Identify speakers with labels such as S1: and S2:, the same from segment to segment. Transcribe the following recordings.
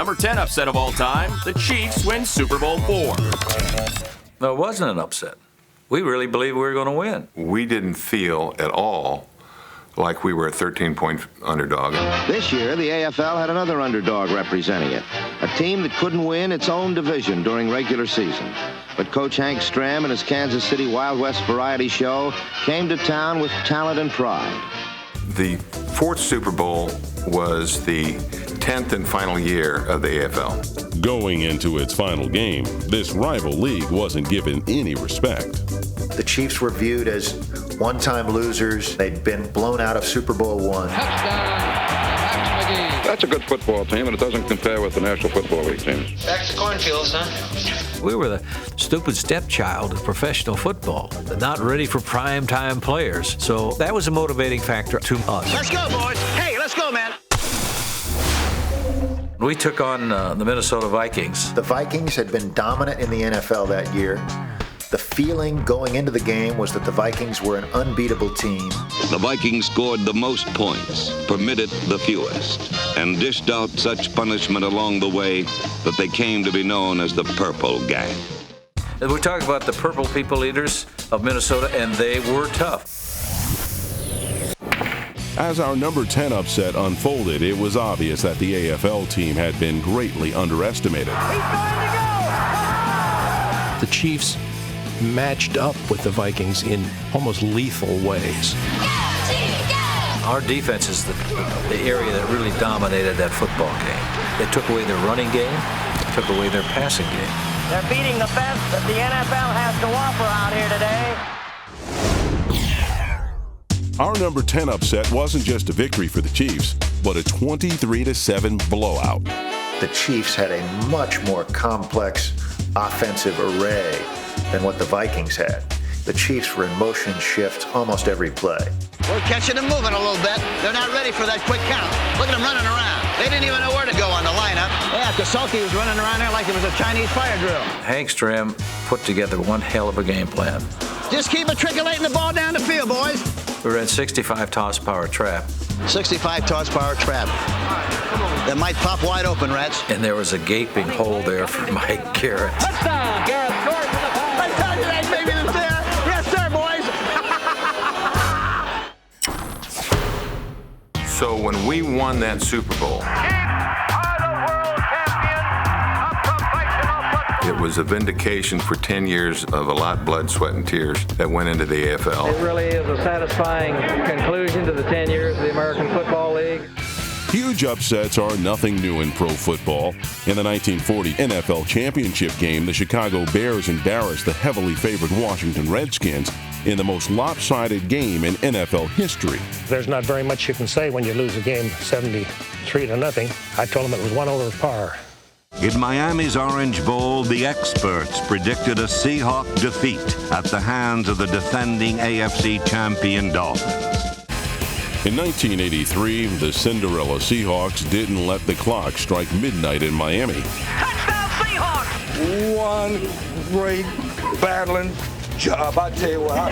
S1: number 10 upset of all time, the Chiefs win Super Bowl IV.
S2: No, it wasn't an upset. We really believed we were going to win.
S3: We didn't feel at all like we were a 13-point underdog.
S4: This year, the AFL had another underdog representing it, a team that couldn't win its own division during regular season. But Coach Hank Stram and his Kansas City Wild West variety show came to town with talent and pride.
S3: The fourth Super Bowl was the 10th and final year of the AFL.
S5: Going into its final game, this rival league wasn't given any respect.
S6: The Chiefs were viewed as one-time losers. They'd been blown out of Super Bowl I.
S7: That's a good football team, and it doesn't compare with the National Football League teams.
S8: Back to cornfields, huh?
S9: We were the stupid stepchild of professional football, not ready for prime-time players. So that was a motivating factor to us.
S8: Let's go, boys. Hey, let's go, man.
S2: We took on the Minnesota Vikings.
S6: The Vikings had been dominant in the NFL that year. The feeling going into the game was that the Vikings were an unbeatable team.
S10: The Vikings scored the most points, permitted the fewest, and dished out such punishment along the way that they came to be known as the Purple Gang.
S2: We're talking about the Purple People Eaters of Minnesota, and they were tough.
S5: As our number 10 upset unfolded, it was obvious that the AFL team had been greatly underestimated.
S11: The Chiefs matched up with the Vikings in almost lethal ways.
S2: Our defense is the area that really dominated that football game. They took away their running game, took away their passing game.
S12: They're beating the best that the NFL has to offer out here today.
S5: Our number 10 upset wasn't just a victory for the Chiefs, but a 23-7 blowout.
S6: The Chiefs had a much more complex offensive array than what the Vikings had. The Chiefs were in motion shifts almost every play.
S8: We're catching them moving a little bit. They're not ready for that quick count. Look at them running around. They didn't even know where to go on the lineup. Yeah, Kasulki was running around there like it was a Chinese fire drill.
S2: Hank Stram put together one hell of a game plan.
S8: Just keep matriculating the ball down the field, boys.
S2: We ran 65 toss power trap.
S8: 65 toss power trap. That might pop wide open, Rats.
S2: And there was a gaping hole there for Mike Garrett.
S12: Touchdown, Garrett scores for the Vikings.
S8: I tell you that baby is there. Yes, sir, boys.
S3: So when we won that Super Bowl, it was a vindication for 10 years of a lot of blood, sweat, and tears that went into the AFL.
S13: It really is a satisfying conclusion to the 10 years of the American Football League.
S5: Huge upsets are nothing new in pro football. In the 1940 NFL championship game, the Chicago Bears embarrassed the heavily favored Washington Redskins in the most lopsided game in NFL history.
S14: There's not very much you can say when you lose a game 73-0. I told them it was 1 over par.
S10: In Miami's Orange Bowl, the experts predicted a Seahawk defeat at the hands of the defending AFC champion Dolphins.
S5: In 1983, the Cinderella Seahawks didn't let the clock strike midnight in Miami.
S12: Touchdown, Seahawks!
S15: One great battling job, I tell you what.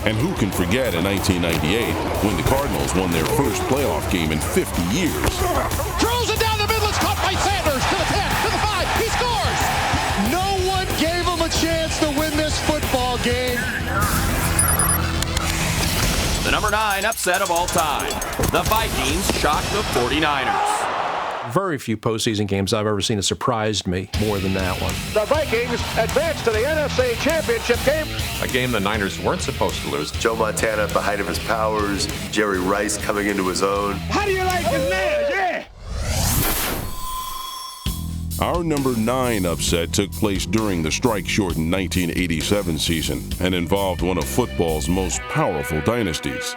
S5: And who can forget in 1998 when the Cardinals won their first playoff game in 50 years?
S16: Throws it down the middle, it's caught by Sanders to the 10, to the 5, he scores! No one gave him a chance to win this football game.
S1: The number 9 upset of all time. The Vikings shocked the 49ers.
S11: Very few postseason games I've ever seen have surprised me more than that one.
S14: The Vikings advance to the NFC Championship game.
S17: A game the Niners weren't supposed to lose.
S18: Joe Montana at the height of his powers. Jerry Rice coming into his own.
S14: How do you like his name? Yeah!
S5: Our number 9 upset took place during the strike-shortened 1987 season and involved one of football's most powerful dynasties.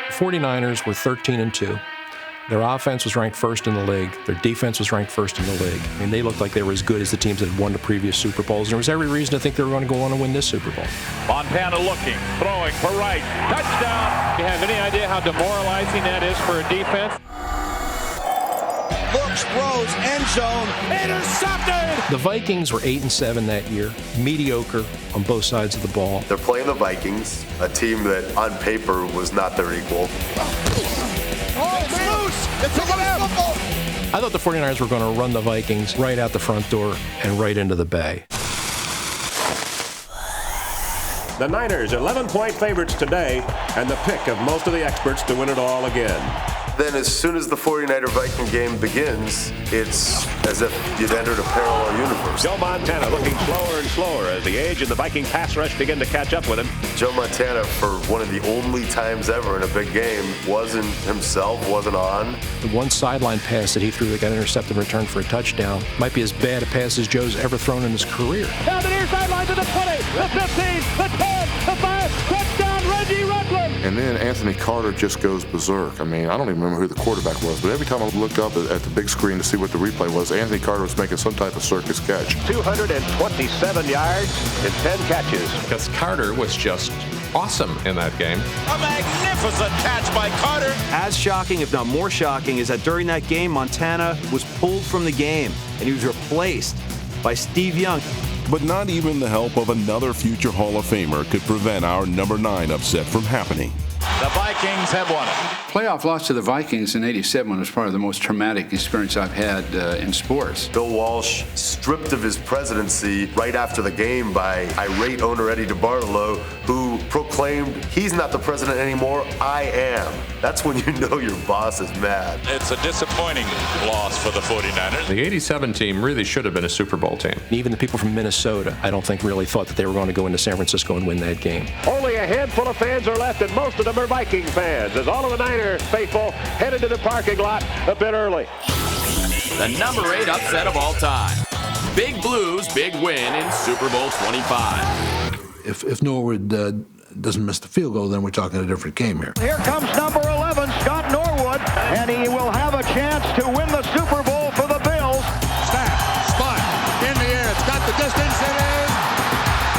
S11: 49ers were 13-2. Their offense was ranked first in the league. Their defense was ranked first in the league. I mean, they looked like they were as good as the teams that had won the previous Super Bowls. And there was every reason to think they were going to go on and win this Super Bowl.
S19: Montana looking, throwing for right. Touchdown! Do you have any idea how demoralizing that is for a defense?
S16: Looks, throws, end zone, intercepted!
S11: The Vikings were 8-7 that year, mediocre on both sides of the ball.
S18: They're playing the Vikings, a team that on paper was not their equal.
S16: Oh, it's loose! It's a football.
S11: I thought the 49ers were going to run the Vikings right out the front door and right into the bay.
S20: The Niners 11-point favorites today and the pick of most of the experts to win it all again.
S18: Then as soon as the 49er Viking game begins, it's as if you've entered a parallel universe.
S20: Joe Montana looking slower and slower as the age and the Viking pass rush begin to catch up with him.
S18: Joe Montana, for one of the only times ever in a big game, wasn't himself, wasn't on.
S11: The one sideline pass that he threw that got intercepted and returned for a touchdown might be as bad a pass as Joe's ever thrown in his career.
S16: Down the near sideline to the 20, the 15, the 10, the 5, touchdown Reggie Rutland.
S21: And then Anthony Carter just goes berserk. I mean, I don't even remember who the quarterback was, but every time I looked up at the big screen to see what the replay was, Anthony Carter was making some type of circus catch.
S20: 227 yards and 10 catches.
S17: Because Carter was just awesome in that game.
S1: A magnificent catch by Carter.
S22: As shocking, if not more shocking, is that during that game, Montana was pulled from the game, and he was replaced by Steve Young.
S5: But not even the help of another future Hall of Famer could prevent our number 9 upset from happening.
S1: The Vikings have won it.
S23: Playoff loss to the Vikings in '87 was probably the most traumatic experience I've had in sports.
S18: Bill Walsh stripped of his presidency right after the game by irate owner Eddie DeBartolo, who proclaimed, "He's not the president anymore, I am." That's when you know your boss is mad.
S19: It's a disappointing loss for the 49ers.
S17: The '87 team really should have been a Super Bowl team.
S11: Even the people from Minnesota, I don't think really thought that they were going to go into San Francisco and win that game.
S20: Only a handful of fans are left, and most of them are Viking fans, as all of the Niners faithful headed to the parking lot a bit early.
S1: The number 8 upset of all time. Big Blues, big win in Super Bowl 25.
S24: If Norwood doesn't miss the field goal, then we're talking a different game here.
S16: Here comes number 11, Scott Norwood, and he will have a chance to win the Super Bowl for the Bills. Snap, spot, in the air, it's got the distance, it is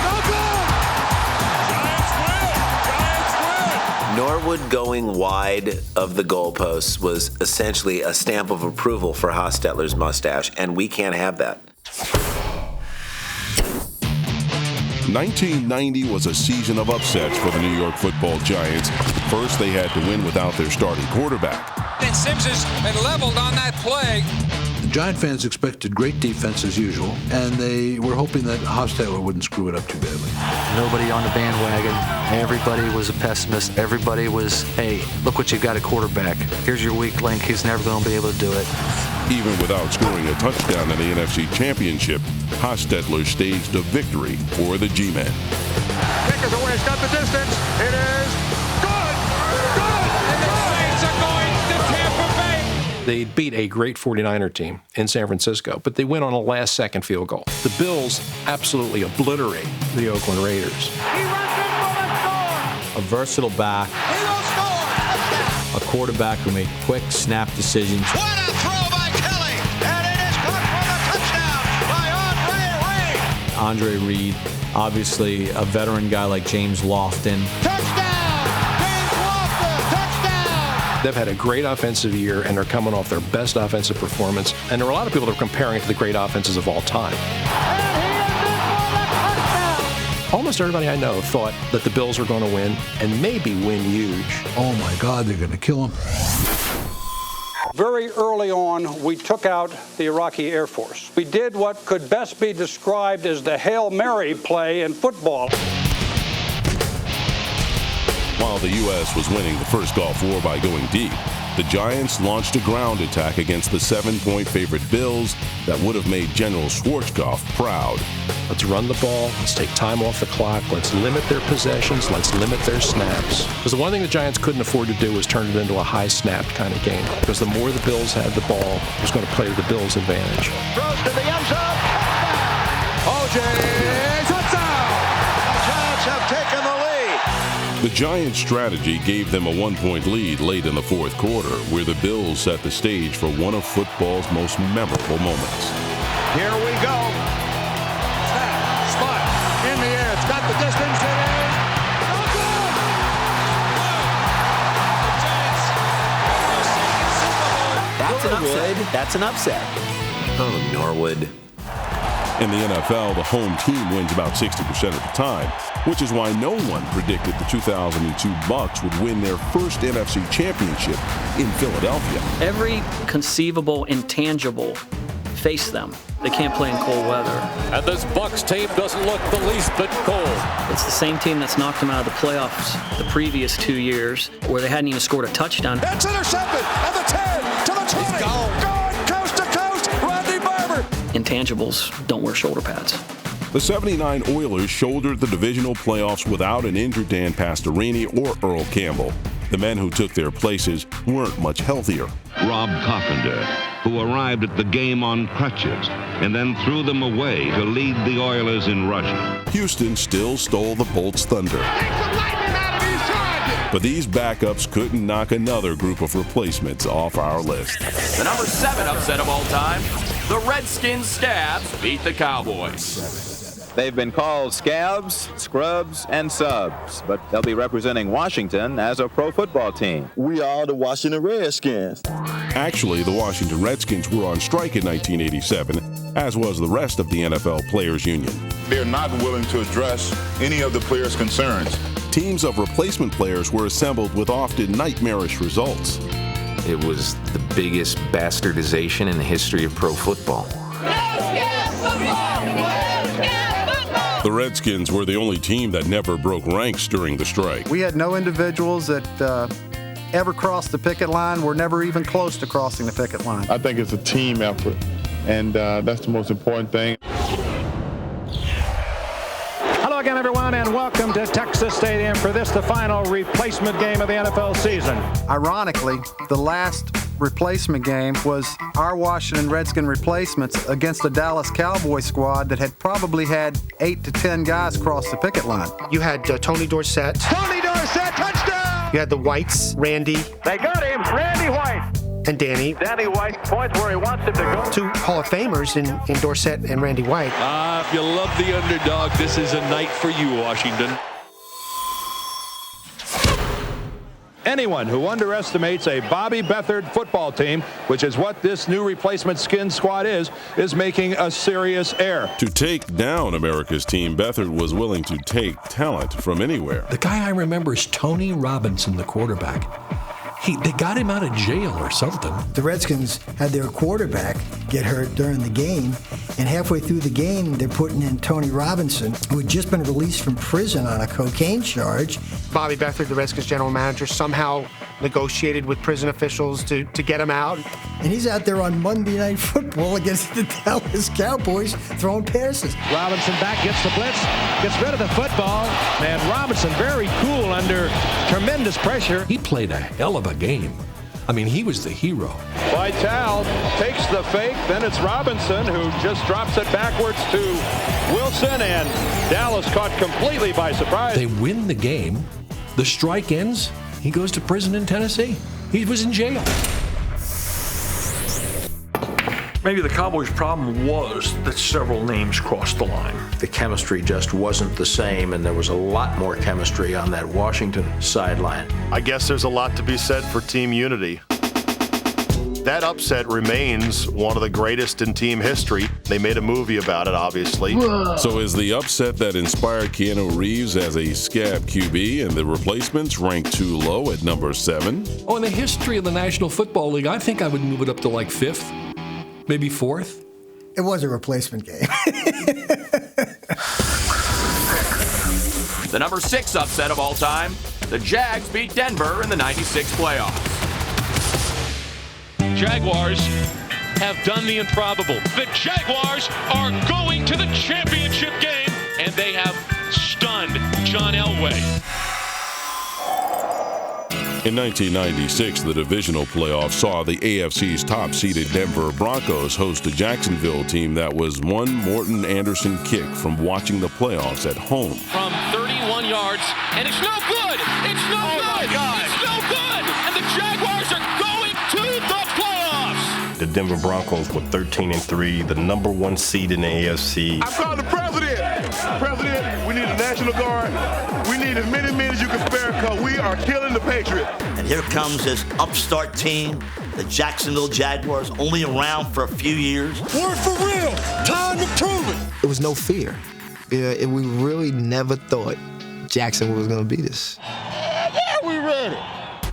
S16: no good! Giants win! Giants win!
S25: Norwood going wide of the goalposts was essentially a stamp of approval for Hostetler's mustache, and we can't have that.
S5: 1990 was a season of upsets for the New York Football Giants. First, they had to win without their starting quarterback.
S26: And Sims has been leveled on that play.
S24: The Giant fans expected great defense as usual, and they were hoping that Hostetler wouldn't screw it up too badly.
S9: Nobody on the bandwagon. Everybody was a pessimist. Everybody was, hey, look what you've got at quarterback. Here's your weak link. He's never going to be able to do it.
S5: Even without scoring a touchdown in the NFC Championship, Hostetler staged a victory for the G-Men.
S16: Kick is away, it's got the distance, it is good! Good!
S26: And the Saints are going to Tampa Bay.
S11: They beat a great 49er team in San Francisco, but they win on a last-second field goal. The Bills absolutely obliterate the Oakland Raiders.
S16: He runs in for the score!
S27: A versatile back,
S16: He will score!
S27: a quarterback who made quick snap decisions.
S16: What a throw by Kelly! And it is caught for the touchdown by Andre Reed!
S27: Andre Reed, obviously a veteran guy like James Lofton.
S16: Touchdown! James Lofton! Touchdown!
S11: They've had a great offensive year, and they're coming off their best offensive performance. And there are a lot of people that are comparing it to the great offenses of all time.
S16: And he is in for the touchdown!
S11: Almost everybody I know thought that the Bills were going to win, and maybe win huge.
S24: Oh my God, they're going to kill him.
S13: Very early on, we took out the Iraqi Air Force. We did what could best be described as the Hail Mary play in football.
S5: While the U.S. was winning the first Gulf War by going deep, the Giants launched a ground attack against the 7-point favorite Bills that would have made General Schwarzkopf proud.
S11: Let's run the ball. Let's take time off the clock. Let's limit their possessions. Let's limit their snaps. Because the one thing the Giants couldn't afford to do was turn it into a high-snapped kind of game. Because the more the Bills had the ball, it was going to play to the Bills' advantage.
S16: Throws to the end zone. O.J. touchdown! The Giants have taken the lead.
S5: The Giants' strategy gave them a 1-point lead late in the fourth quarter, where the Bills set the stage for one of football's most memorable moments.
S16: Here we go. Snap, spot, in the air. It's got the distance. It is no good.
S25: That's an upset. That's an upset. Oh, Norwood.
S5: In the NFL, the home team wins about 60% of the time, which is why no one predicted the 2002 Bucs would win their first NFC championship in Philadelphia.
S2: Every conceivable intangible face them. They can't play in cold weather.
S19: And this Bucs team doesn't look the least bit cold.
S2: It's the same team that's knocked them out of the playoffs the previous 2 years, where they hadn't even scored a touchdown.
S16: It's intercepted at the 10 to the 20. Going coast to coast. Randy Barber.
S2: Intangibles don't wear shoulder pads.
S5: The 79 Oilers shouldered the divisional playoffs without an injured Dan Pastorini or Earl Campbell. The men who took their places weren't much healthier.
S3: Rob Carpenter, who arrived at the game on crutches and then threw them away to lead the Oilers in rushing.
S5: Houston still stole the Bolts' thunder. But these backups couldn't knock another group of replacements off our list.
S1: The number 7 upset of all time, the Redskins Scabs beat the Cowboys.
S4: They've been called Scabs, Scrubs, and Subs, but they'll be representing Washington as a pro football team.
S6: We are the Washington Redskins.
S5: Actually, the Washington Redskins were on strike in 1987, as was the rest of the NFL Players Union.
S7: They're not willing to address any of the players' concerns.
S5: Teams of replacement players were assembled with often nightmarish results.
S8: It was the biggest bastardization in the history of pro football.
S5: The Redskins were the only team that never broke ranks during the strike.
S10: We had no individuals that ever crossed the picket line. We're never even close to crossing the picket line.
S7: I think it's a team effort, and that's the most important thing.
S16: Hello again, everyone, and welcome to Texas Stadium for this, the final replacement game of the NFL season.
S10: Ironically, the last replacement game was our Washington Redskin replacements against a Dallas Cowboys squad that had probably had 8 to 10 guys cross the picket line.
S28: You had Tony Dorsett.
S16: Tony Dorsett, touchdown!
S28: You had the Whites, Randy.
S16: They got him, Randy White.
S28: And Danny.
S16: Danny White points where he wants him to go.
S28: 2 Hall of Famers in Dorsett and Randy White.
S19: If you love the underdog, this is a night for you, Washington.
S16: Anyone who underestimates a Bobby Beathard football team, which is what this new replacement skin squad is making a serious error.
S5: To take down America's team, Beathard was willing to take talent from anywhere.
S11: The guy I remember is Tony Robinson, the quarterback. They got him out of jail or something.
S29: The Redskins had their quarterback get hurt during the game, and halfway through the game, they're putting in Tony Robinson, who had just been released from prison on a cocaine charge.
S28: Bobby Beathard, the Redskins general manager, somehow negotiated with prison officials to get him out.
S29: And he's out there on Monday Night Football against the Dallas Cowboys throwing passes.
S16: Robinson back, gets the blitz, gets rid of the football, and Robinson very cool under tremendous pressure.
S11: He played a hell of a game. I mean, he was the hero.
S16: Vitale takes the fake, then it's Robinson who just drops it backwards to Wilson, and Dallas caught completely by surprise.
S11: They win the game. The strike ends. He goes to prison in Tennessee. He was in jail.
S30: Maybe the Cowboys' problem was that several names crossed the line. The chemistry just wasn't the same, and there was a lot more chemistry on that Washington sideline.
S31: I guess there's a lot to be said for team unity. That upset remains one of the greatest in team history. They made a movie about it, obviously.
S5: Whoa. So is the upset that inspired Keanu Reeves as a scab QB and the replacements ranked too low at number 7?
S11: Oh, in the history of the National Football League, I think I would move it up to like 5th, maybe 4th.
S29: It was a replacement game.
S1: The number 6 upset of all time, the Jags beat Denver in the 96 playoffs.
S19: Jaguars have done the improbable. The Jaguars are going to the championship game, and they have stunned John Elway.
S5: In 1996, the divisional playoffs saw the AFC's top-seeded Denver Broncos host a Jacksonville team that was one Morton Anderson kick from watching the playoffs at home.
S19: From 31 yards, and it's no good! It's no good! It's no good! And the Jaguars are going to the playoffs!
S32: The Denver Broncos were 13-3, the number 1 seed in the AFC.
S15: I'm calling the president! President, we need a National Guard. We need as many men as you can spare because we are killing the Patriots.
S33: And here comes this upstart team
S9: The Jacksonville Jaguars, only around for a few years.
S16: We're for real. Time to prove it.
S12: There was no fear. We really never thought Jacksonville was going to beat us.
S16: Yeah, we ready.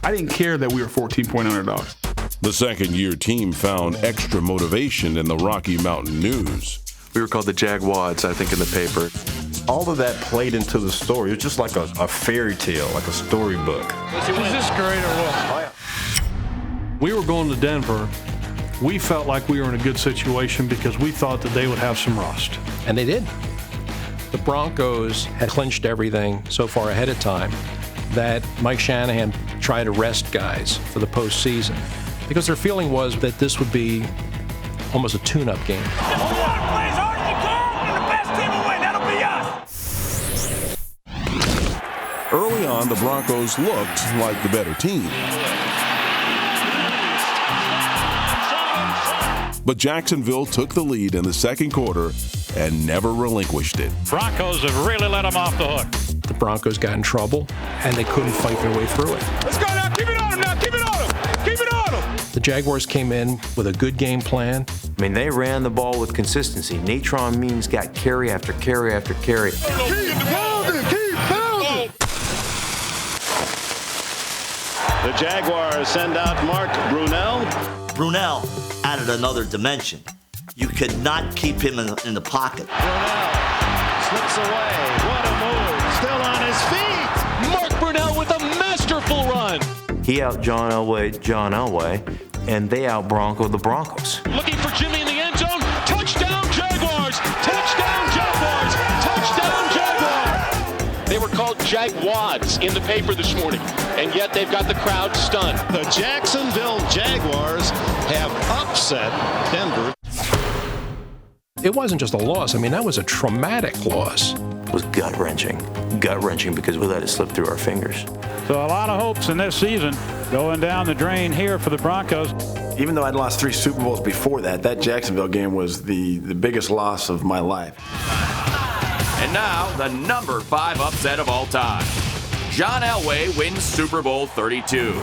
S14: I didn't care that we were 14-point underdogs.
S5: The second-year team found extra motivation in the Rocky Mountain News.
S17: We were called the Jaguars, I think, in the paper.
S32: All of that played into the story. It was just like a fairy tale, like a storybook.
S13: Is this great or what?
S18: We were going to Denver. We felt like we were in a good situation because we thought that they would have some rust.
S11: And they did. The Broncos had clinched everything so far ahead of time that Mike Shanahan tried to rest guys for the postseason because their feeling was that this would be almost a tune-up game.
S5: Early on, the Broncos looked like the better team. But Jacksonville took the lead in the second quarter and never relinquished it.
S13: Broncos have really let them off the hook.
S11: The Broncos got in trouble, and they couldn't fight their way through it.
S16: Let's go now. Keep it on him now. Keep it on him. Keep it on him.
S11: The Jaguars came in with a good game plan.
S8: I mean, they ran the ball with consistency. Natron Means got carry after carry after carry.
S16: Keep pounding. Keep pounding.
S20: The Jaguars send out Mark Brunell.
S9: Brunell added another dimension. You could not keep him in the pocket.
S16: Brunell slips away. What a move. Still on his feet.
S19: Mark Brunell with a masterful run.
S8: He out John Elway, and they out Bronco the Broncos.
S19: Looking for Jimmy in the end zone. Touchdown Jaguars. Touchdown Jaguars. Touchdown Jaguars. They were called Jaguars in the paper this morning, and yet they've got the crowd stunned.
S20: The Jacksonville Jaguars have upset Denver.
S11: It wasn't just a loss. I mean, that was a traumatic loss.
S8: It was gut-wrenching because we let it slip through our fingers.
S13: So a lot of hopes in this season going down the drain here for the Broncos.
S32: Even though I'd lost 3 Super Bowls before that, that Jacksonville game was the biggest loss of my life.
S1: And now, the number 5 upset of all time. John Elway wins Super Bowl 32.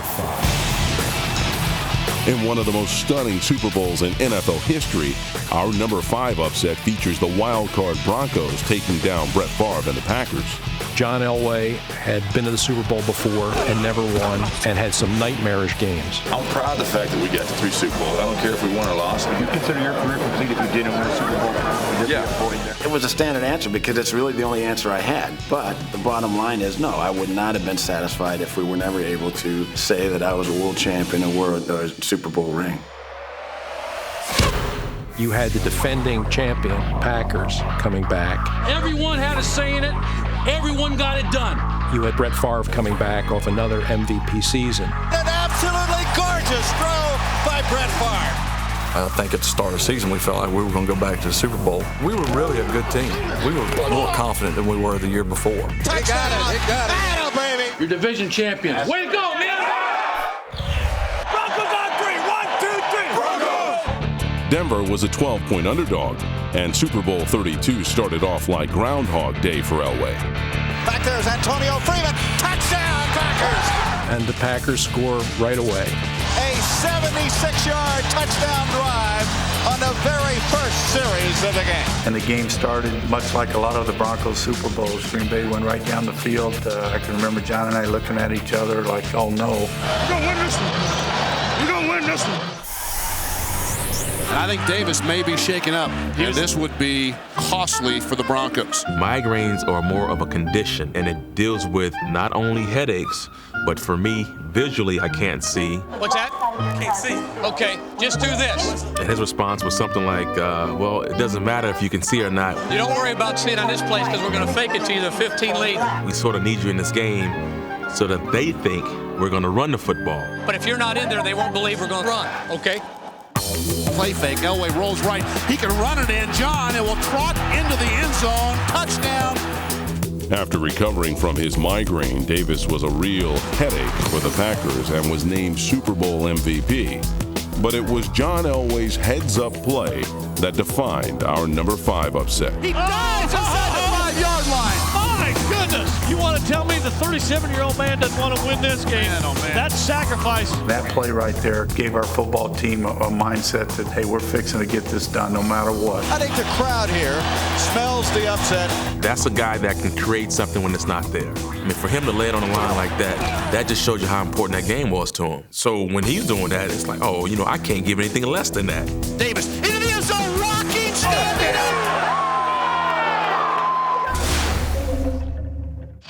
S5: In one of the most stunning Super Bowls in NFL history, our number 5 upset features the wild card Broncos taking down Brett Favre and the Packers.
S11: John Elway had been to the Super Bowl before and never won and had some nightmarish games.
S7: I'm proud of the fact that we got to 3 Super Bowls. I don't care if we won or lost.
S14: You consider your career complete if you didn't win a Super Bowl?
S32: Yeah. It was a standard answer because it's really the only answer I had. But the bottom line is, no, I would not have been satisfied if we were never able to say that I was a world champion and wore a Super Bowl ring.
S11: You had the defending champion, Packers, coming back.
S19: Everyone had a say in it. Everyone got it done.
S11: You had Brett Favre coming back off another MVP season.
S16: An absolutely gorgeous throw by Brett Favre.
S30: I think at the start of the season, we felt like we were going to go back to the Super Bowl. We were really a good team. We were more confident than we were the year before.
S16: They got it. They got it. Battle, baby.
S19: Your division champions. Way to go, man.
S16: Broncos on 3. 1, 2, 3. Broncos.
S5: Denver was a 12-point underdog, and Super Bowl 32 started off like Groundhog Day for Elway.
S16: Back there's Antonio Freeman. Touchdown, Packers.
S11: And the Packers score right away.
S16: A 76-yard touchdown drive on the very first series of the game.
S30: And the game started much like a lot of the Broncos Super Bowls. Green Bay went right down the field. I can remember John and I looking at each other like, oh no.
S16: We're going to win this one. We're going to win this one.
S21: And I think Davis may be shaken up, and this would be costly for the Broncos.
S22: Migraines are more of a condition, and it deals with not only headaches, but for me, visually, I can't see.
S19: What's that? Can't see. Okay, just do this.
S22: And his response was something like, well, it doesn't matter if you can see or not.
S19: You don't worry about seeing on this place because we're going to fake it to you the 15 lead.
S22: We sort of need you in this game so that they think we're going to run the football.
S19: But if you're not in there, they won't believe we're going to run, okay?
S21: Play fake. Elway rolls right. He can run it in. John, it will trot into the end zone. Touchdown.
S5: After recovering from his migraine, Davis was a real headache for the Packers and was named Super Bowl MVP. But it was John Elway's heads-up play that defined our number 5 upset.
S16: He dives inside the 5-yard line. My goodness. You
S2: want to tell me the 37-year-old man doesn't want to win this game? Man, oh man. That's sacrifice.
S14: That play right there gave our football team a mindset that, hey, we're fixing to get this done no matter what.
S16: I think the crowd here smells the upset.
S22: That's a guy that can create something when it's not there. I mean, for him to lay it on the line like that just showed you how important that game was to him. So when he's doing that, it's like, oh, I can't give anything less than that.
S16: Davis into the end zone, rocking, standing up.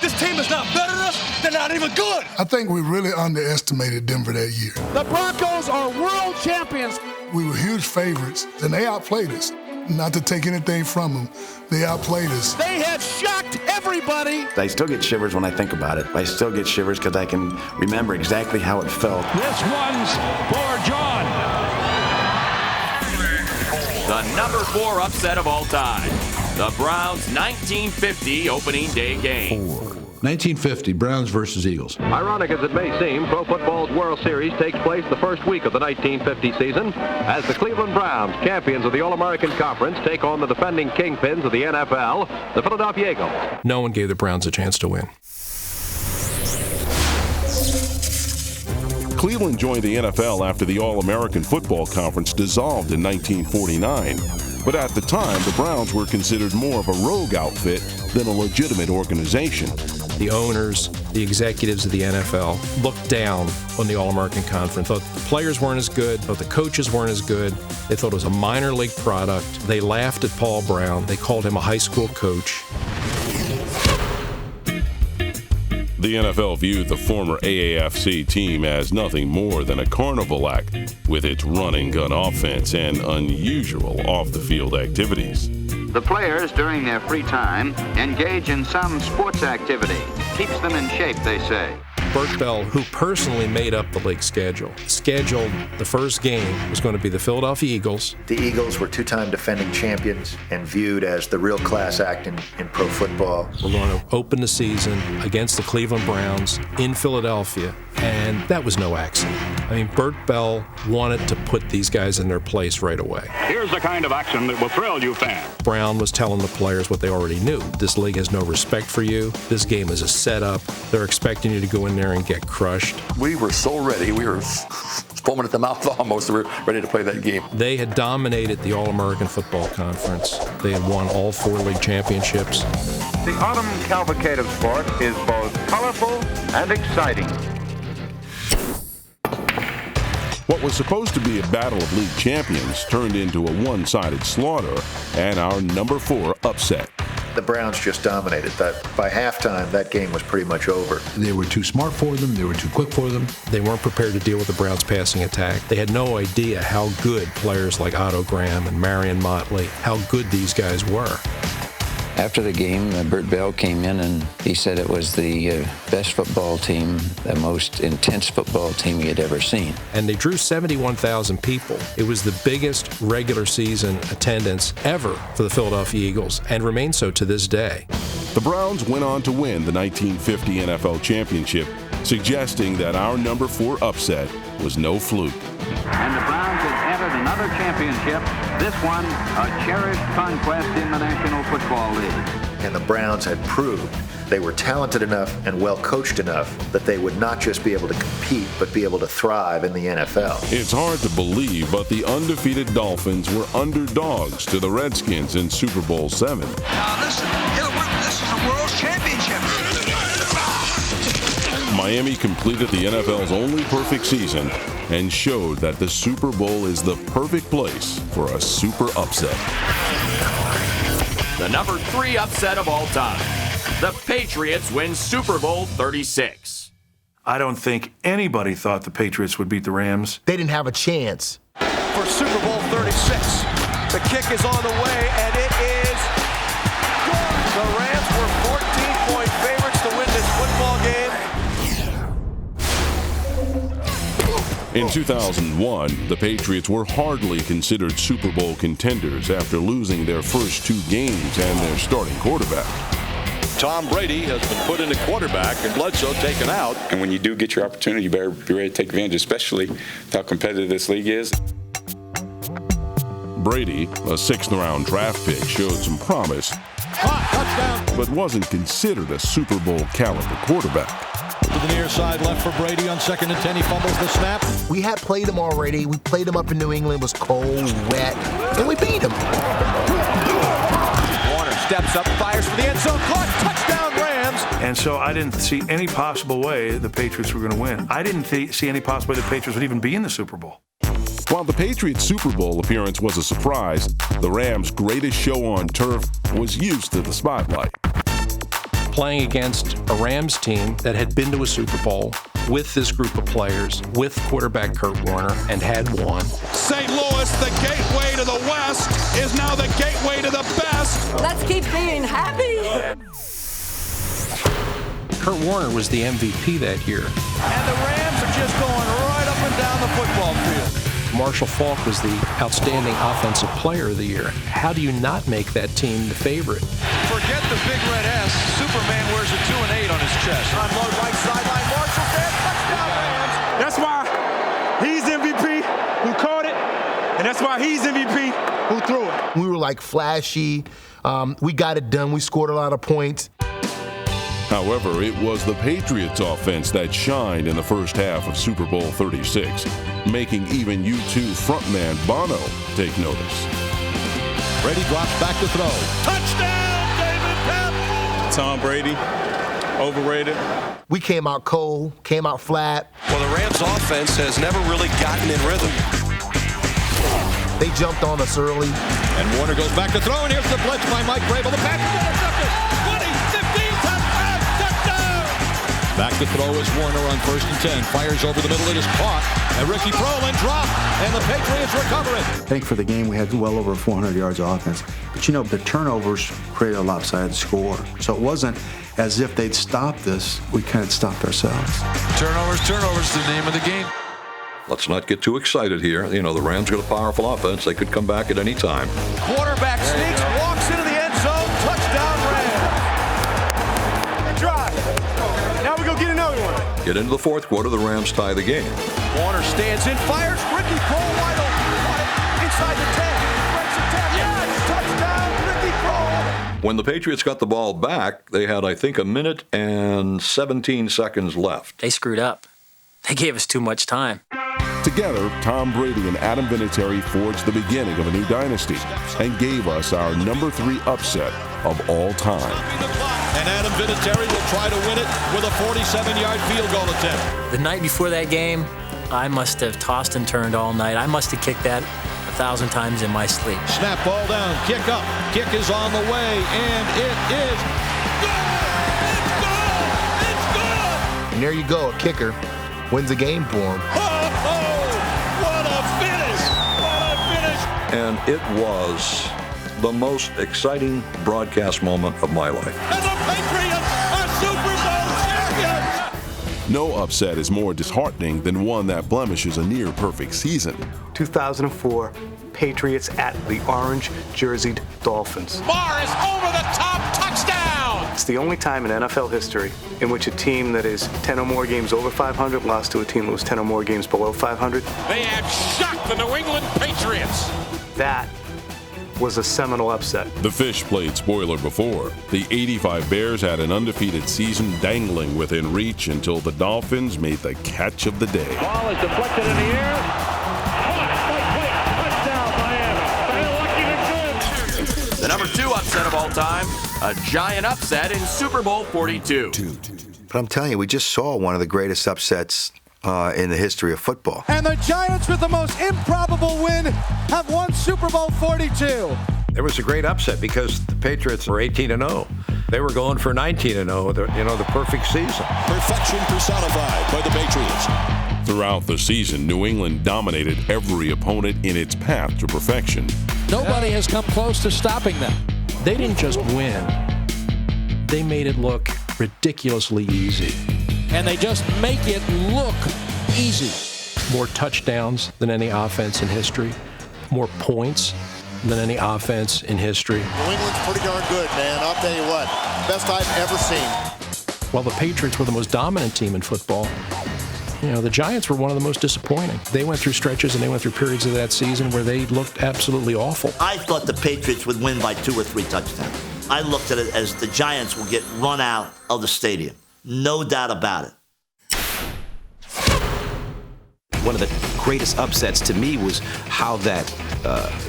S16: This team is not better than us. They're not even good.
S3: I think we really underestimated Denver that year.
S16: The Broncos are world champions.
S3: We were huge favorites, and they outplayed us. Not to take anything from them, they outplayed us.
S16: They have shocked everybody.
S32: I still get shivers when I think about it. I still get shivers because I can remember exactly how it felt.
S16: This one's for John.
S1: The number 4 upset of all time. The Browns' 1950 opening day game.
S4: 1950, Browns versus Eagles.
S6: Ironic as it may seem, Pro Football's World Series takes place the first week of the 1950 season as the Cleveland Browns, champions of the All-American Conference, take on the defending kingpins of the NFL, the Philadelphia Eagles.
S11: No one gave the Browns a chance to win.
S5: Cleveland joined the NFL after the All-American Football Conference dissolved in 1949. But at the time, the Browns were considered more of a rogue outfit than a legitimate organization.
S11: The owners, the executives of the NFL looked down on the All-American Conference, thought the players weren't as good, thought the coaches weren't as good. They thought it was a minor league product. They laughed at Paul Brown. They called him a high school coach.
S5: The NFL viewed the former AAFC team as nothing more than a carnival act with its run-and-gun offense and unusual off-the-field activities.
S10: The players, during their free time, engage in some sports activity. Keeps them in shape, they say.
S11: Bert Bell, who personally made up the league scheduled the first game was going to be the Philadelphia Eagles.
S23: The Eagles were two-time defending champions and viewed as the real class act in pro football.
S11: We're going to open the season against the Cleveland Browns in Philadelphia, and that was no accident. I mean, Bert Bell wanted to put these guys in their place right away.
S24: Here's the kind of action that will thrill you fans.
S11: Brown was telling the players what they already knew. This league has no respect for you. This game is a setup. They're expecting you to go in there and get crushed.
S25: We were so ready. We were foaming at the mouth almost. We were ready to play that game.
S11: They had dominated the All-American Football Conference. They had won all 4 league championships.
S16: The autumn cavalcade of sport is both colorful and exciting.
S5: What was supposed to be a battle of league champions turned into a one-sided slaughter and our number 4 upset.
S23: The Browns just dominated. By halftime, that game was pretty much over.
S4: They were too smart for them. They were too quick for them.
S11: They weren't prepared to deal with the Browns' passing attack. They had no idea how good players like Otto Graham and Marion Motley, how good these guys were.
S26: After the game, Bert Bell came in and he said it was the best football team, the most intense football team he had ever seen.
S11: And they drew 71,000 people. It was the biggest regular season attendance ever for the Philadelphia Eagles and remains so to this day.
S5: The Browns went on to win the 1950 NFL championship, suggesting that our number 4 upset was no fluke.
S10: And the Browns have entered another championship, this one a cherished conquest in the National Football League.
S23: And the Browns had proved they were talented enough and well coached enough that they would not just be able to compete, but be able to thrive in the NFL.
S5: It's hard to believe, but the undefeated Dolphins were underdogs to the Redskins in Super Bowl VII.
S16: Now listen, this is a world championship.
S5: Miami completed the NFL's only perfect season and showed that the Super Bowl is the perfect place for a super upset.
S1: The number 3 upset of all time. The Patriots win Super Bowl 36.
S30: I don't think anybody thought the Patriots would beat the Rams.
S27: They didn't have a chance.
S16: For Super Bowl 36, the kick is on the way, and it is good. The Rams were 14-point favorites to win this football game.
S5: In 2001, the Patriots were hardly considered Super Bowl contenders after losing their first 2 games and their starting quarterback.
S28: Tom Brady has been put into quarterback and Bledsoe taken out.
S31: And when you do get your opportunity, you better be ready to take advantage, especially how competitive this league is.
S5: Brady, a 6th-round draft pick, showed some promise,
S16: Caught. Touchdown.
S5: but wasn't considered a Super Bowl caliber quarterback.
S2: To the near side left for Brady on 2nd and 10. He fumbles the snap.
S7: We had played him already. We played him up in New England. It was cold, wet, and we beat him.
S16: Warner steps up, fires for the end zone. Caught. Touchdown, Rams.
S14: And so I didn't see any possible way the Patriots were going to win. I didn't see any possible way the Patriots would even be in the Super Bowl.
S5: While the Patriots' Super Bowl appearance was a surprise, the Rams' greatest show on turf was used to the spotlight.
S11: Playing against a Rams team that had been to a Super Bowl with this group of players, with quarterback Kurt Warner, and had won.
S16: St. Louis, the gateway to the West, is now the gateway to the best.
S8: Let's keep being happy.
S11: Kurt Warner was the MVP that year.
S2: And the Rams are just going right up and down the football field.
S11: Marshall Faulk was the outstanding offensive player of the year. How do you not make that team the favorite?
S16: Forget the big red S. Superman wears a 2 and 8 on his chest. Unload right sideline. Marshall there. Touchdown, Rams.
S9: That's why he's MVP who caught it, and that's why he's MVP who threw it.
S7: We were like flashy. We got it done. We scored a lot of points.
S5: However, it was the Patriots' offense that shined in the first half of Super Bowl 36, making even U2 frontman Bono take notice.
S16: Brady drops back to throw. Touchdown, David Pep.
S31: Tom Brady, overrated.
S7: We came out cold, came out flat.
S16: Well, the Rams' offense has never really gotten in rhythm.
S7: They jumped on us early.
S16: And Warner goes back to throw, and here's the blitz by Mike Vrabel. The pass is intercepted. 20, 15, touchdown, touchdown. Back to throw is Warner on 1st and 10. Fires over the middle. It is caught. And Ricky Proland dropped, and the Patriots recover it.
S12: I think for the game, we had well over 400 yards of offense. But, you know, the turnovers created a lopsided score. So it wasn't as if they'd stopped this. We kind of stopped ourselves.
S16: Turnovers, the name of the game.
S28: Let's not get too excited here. You know, the Rams got a powerful offense. They could come back at any time.
S16: Quarterback sneaks, walks into the end zone. Touchdown, Rams.
S9: Drive. Now we go get another one.
S28: Get into the fourth quarter, the Rams tie the game.
S16: Warner stands in, fires. Ricky Prohl wide open. Inside the 10. Breaks the 10. Yes! Touchdown, Ricky Prohl.
S28: When the Patriots got the ball back, they had, I think, 1 minute and 17 seconds left.
S13: They screwed up. They gave us too much time.
S5: Together, Tom Brady and Adam Vinatieri forged the beginning of a new dynasty and gave us our number 3 upset of all time.
S2: And Adam Vinatieri will try to win it with a 47-yard field goal attempt.
S13: The night before that game, I must have tossed and turned all night. I must have kicked that 1,000 times in my sleep.
S2: Snap, ball down, kick up. Kick is on the way, and it is good! It's good!
S7: And there you go, a kicker wins a game for him.
S2: What a finish! What a finish!
S28: And it was the most exciting broadcast moment of my life.
S2: And the Patriots are Super Bowl champions!
S5: No upset is more disheartening than one that blemishes a near-perfect season.
S12: 2004, Patriots at the orange-jerseyed Dolphins.
S16: Barr is over the top, touchdown!
S12: It's the only time in NFL history in which a team that is 10 or more games over 500 lost to a team that was 10 or more games below 500.
S16: They have shocked the New England Patriots.
S12: That was a seminal upset.
S5: The Fish played spoiler before. The '85 Bears had an undefeated season dangling within reach until the Dolphins made the catch of the day.
S16: Ball is deflected in the air. Touchdown, Miami. They're lucky to good.
S1: The number 2 upset of all time, a giant upset in Super Bowl 42.
S23: But I'm telling you, we just saw one of the greatest upsets in the history of football.
S16: And the Giants, with the most improbable win, have won Super Bowl 42.
S30: It was a great upset because the Patriots were 18-0. They were going for 19-0, the perfect season.
S16: Perfection personified by the Patriots.
S5: Throughout the season, New England dominated every opponent in its path to perfection.
S2: Nobody has come close to stopping them.
S11: They didn't just win. They made it look ridiculously easy.
S2: And they just make it look easy.
S11: More touchdowns than any offense in history. More points than any offense in history.
S15: New England's pretty darn good, man. I'll tell you what. Best I've ever seen.
S11: While the Patriots were the most dominant team in football, the Giants were one of the most disappointing. They went through stretches and they went through periods of that season where they looked absolutely awful.
S17: I thought the Patriots would win by 2 or 3 touchdowns.
S3: I looked at it as the Giants will get run out of the stadium. No doubt about it.
S6: One of the greatest upsets to me was how that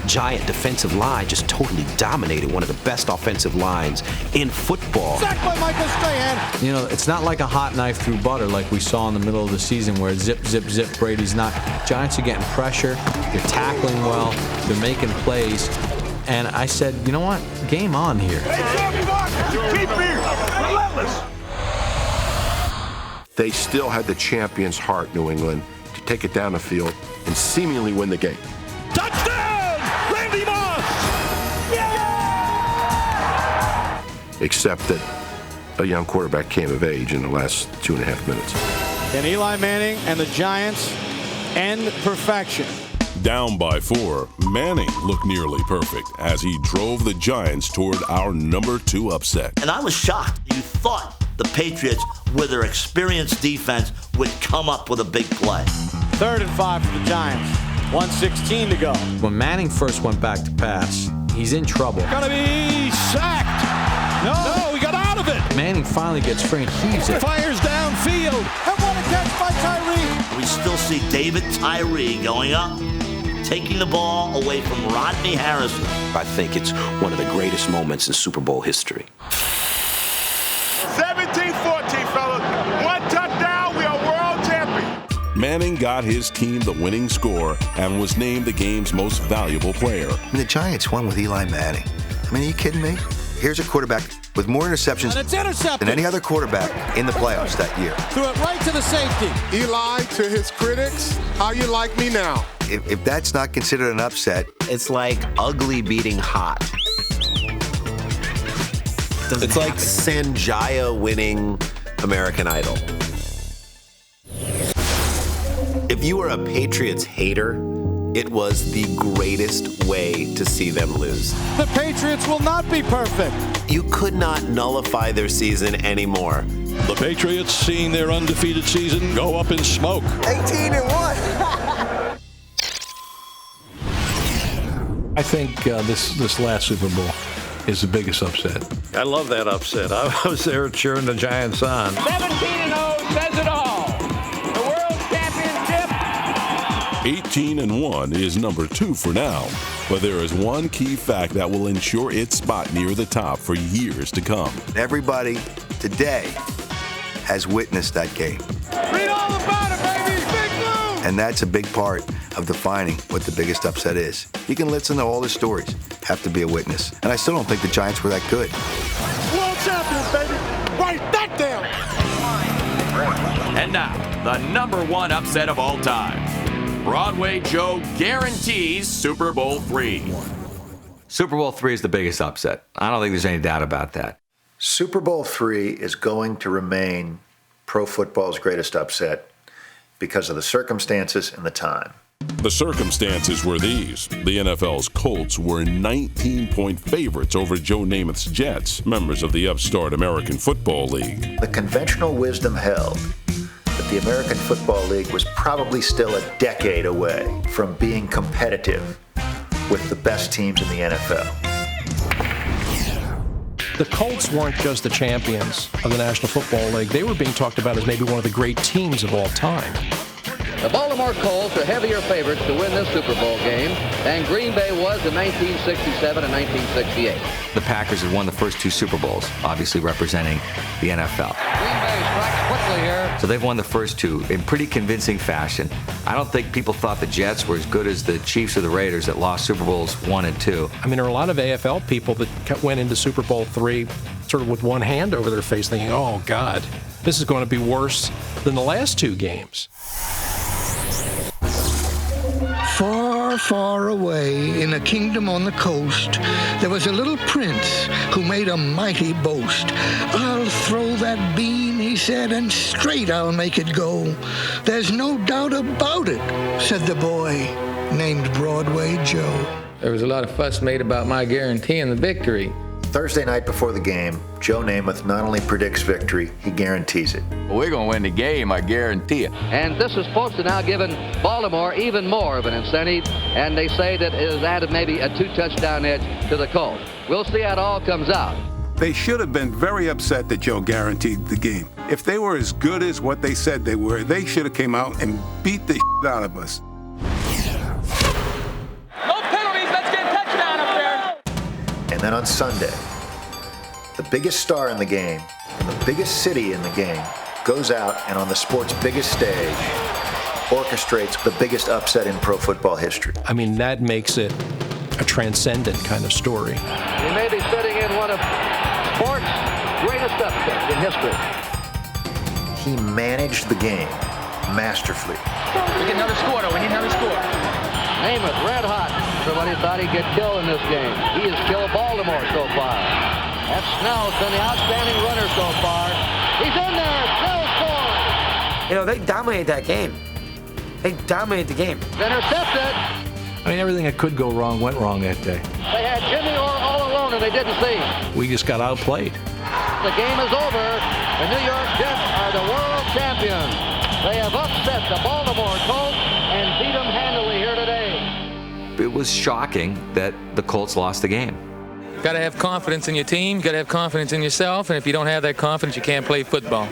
S6: Giant defensive line just totally dominated one of the best offensive lines in football.
S2: Sacked by Michael Strahan.
S8: You know, it's not like a hot knife through butter like we saw in the middle of the season where zip, zip, zip, Brady's not. Giants are getting pressure. They're tackling well. They're making plays. And I said, you know what? Game on here.
S17: They still had the champion's heart, New England, to take it down the field and seemingly win the game.
S2: Touchdown! Randy Moss! Yeah!
S17: Except that a young quarterback came of age in the last 2.5 minutes.
S2: And Eli Manning and the Giants end perfection.
S5: Down by 4, Manning looked nearly perfect as he drove the Giants toward our number 2 upset.
S3: And I was shocked. You thought the Patriots, with their experienced defense, would come up with a big play.
S2: 3rd and 5 for the Giants. 1:16 to go.
S8: When Manning first went back to pass, he's in trouble.
S2: Gonna be sacked. No, he got out of it.
S8: Manning finally gets free and heaves it.
S2: Fires downfield. And what a catch by Tyree.
S3: We still see David Tyree going up, taking the ball away from Rodney Harrison.
S6: I think it's one of the greatest moments in Super Bowl history.
S16: 17-14, fellas. 1 touchdown, we are world champions.
S5: Manning got his team the winning score and was named the game's most valuable player.
S23: And the Giants won with Eli Manning. I mean, are you kidding me? Here's a quarterback with more interceptions than any other quarterback in the playoffs that year.
S2: Threw it right to the safety.
S16: Eli, to his critics, how you like me now?
S23: If that's not considered an upset,
S6: It's like ugly beating hot. It's like Sanjaya winning American Idol. If you were a Patriots hater, it was the greatest way to see them lose.
S2: The Patriots will not be perfect.
S6: You could not nullify their season anymore.
S2: The Patriots, seeing their undefeated season go up in smoke.
S7: 18-1.
S11: I think this last Super Bowl is the biggest upset.
S30: I love that upset. I was there cheering the Giants on.
S16: 17-0 says it all. The world championship.
S5: 18-1 is number 2 for now, but there is one key fact that will ensure its spot near the top for years to come.
S23: everybody today has witnessed that game.
S16: Read all about it, baby. Big Blue.
S23: And that's a big part of defining what the biggest upset is. You can listen to all the stories, have to be a witness. And I still don't think the Giants were that good.
S16: World champions, baby. Write that down.
S1: And now, the number 1 upset of all time. Broadway Joe guarantees Super Bowl III.
S18: Super Bowl III is the biggest upset. I don't think there's any doubt about that.
S23: Super Bowl III is going to remain pro football's greatest upset because of the circumstances and the time.
S5: The circumstances were these. The NFL's Colts were 19-point favorites over Joe Namath's Jets, members of the upstart American Football League.
S23: The conventional wisdom held that the American Football League was probably still a decade away from being competitive with the best teams in the NFL.
S11: The Colts weren't just the champions of the National Football League. They were being talked about as maybe one of the great teams of all time.
S10: The Baltimore Colts are heavier favorites to win this Super Bowl game than Green Bay was in 1967 and 1968.
S18: The Packers had won the first 2 Super Bowls, obviously representing the NFL.
S10: Green Bay strikes quickly here.
S18: So they've won the first 2 in pretty convincing fashion. I don't think people thought the Jets were as good as the Chiefs or the Raiders that lost Super Bowls 1 and 2.
S11: I mean, there are a lot of AFL people that went into Super Bowl III sort of with one hand over their face thinking, oh, God, this is going to be worse than the last 2 games.
S19: Far, far away in a kingdom on the coast, there was a little prince who made a mighty boast. I'll throw that beam, he said, and straight I'll make it go. There's no doubt about it, said the boy named Broadway Joe.
S20: There was a lot of fuss made about my guaranteeing the victory.
S23: Thursday night before the game, Joe Namath not only predicts victory, he guarantees it.
S4: We're going to win the game, I guarantee it.
S10: And this is supposed to now given Baltimore even more of an incentive, and they say that it has added maybe a 2-touchdown edge to the Colts. We'll see how it all comes out.
S14: They should have been very upset that Joe guaranteed the game. If they were as good as what they said they were, they should have came out and beat the shit out of us.
S20: No penalties, let's get a touchdown up there.
S23: And then on Sunday, the biggest star in the game, the biggest city in the game, goes out and on the sport's biggest stage, orchestrates the biggest upset in pro football history.
S11: I mean, that makes it a transcendent kind of story.
S10: We may be sitting in one of sports' greatest upsets in history.
S23: He managed the game masterfully.
S20: We get another score, though. We need another score.
S10: Namath, red hot. Somebody thought he'd get killed in this game. He has killed Baltimore so far. That's Snell's been the outstanding runner so far. He's in there. Snell scored.
S21: You know, they dominated that game. They dominated the game.
S10: Intercepted.
S30: I mean, everything that could go wrong went wrong that day.
S10: They had Jimmy Orr all alone, and they didn't see him.
S30: We just got outplayed.
S10: The game is over. The New York Jets are the world champions. They have upset the Baltimore Colts and beat them handily here today.
S18: It was shocking that the Colts lost the game.
S20: Got to have confidence in your team. Got to have confidence in yourself. And if you don't have that confidence, you can't play football.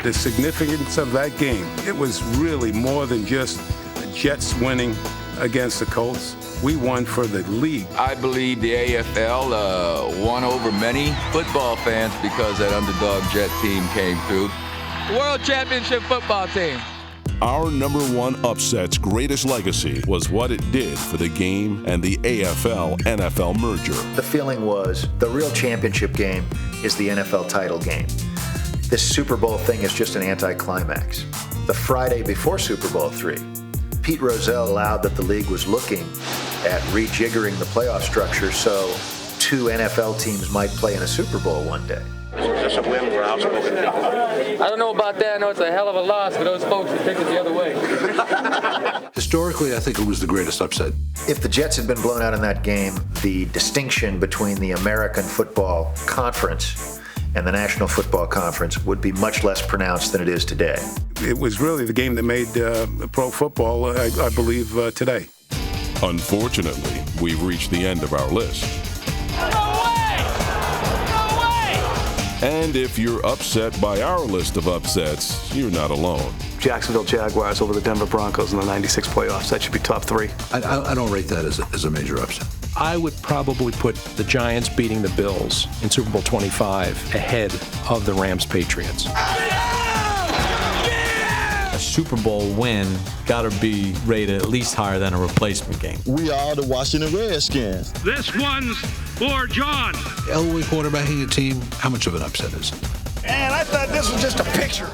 S14: The significance of that game, it was really more than just the Jets winning against the Colts. We won for the league.
S28: I believe the AFL won over many football fans because that underdog Jet team came through.
S20: World Championship football team.
S5: Our number one upset's greatest legacy was what it did for the game and the AFL-NFL merger.
S23: The feeling was the real championship game is the NFL title game. This Super Bowl thing is just an anticlimax. The Friday before Super Bowl III, Pete Rozelle allowed that the league was looking at rejiggering the playoff structure so 2 NFL teams might play in a Super Bowl one day.
S20: Is this a win for outspoken people? I don't know about that. I know it's a hell of a loss for those folks who take it the other way.
S2: Historically, I think it was the greatest upset.
S23: If the Jets had been blown out in that game, the distinction between the American Football Conference and the National Football Conference would be much less pronounced than it is today.
S14: It was really the game that made pro football, I believe, today.
S5: Unfortunately, we've reached the end of our list. And if you're upset by our list of upsets, you're not alone.
S12: Jacksonville Jaguars over the Denver Broncos in the '96 playoffs. That should be top 3. I don't rate that as a major upset.
S11: I would probably put the Giants beating the Bills in Super Bowl 25 ahead of the Rams-Patriots.
S8: A Super Bowl win got to be rated at least higher than a replacement game.
S22: We are the Washington Redskins.
S16: This one's for John.
S2: Elway quarterbacking a team, how much of an upset is it?
S16: And I thought this was just a picture.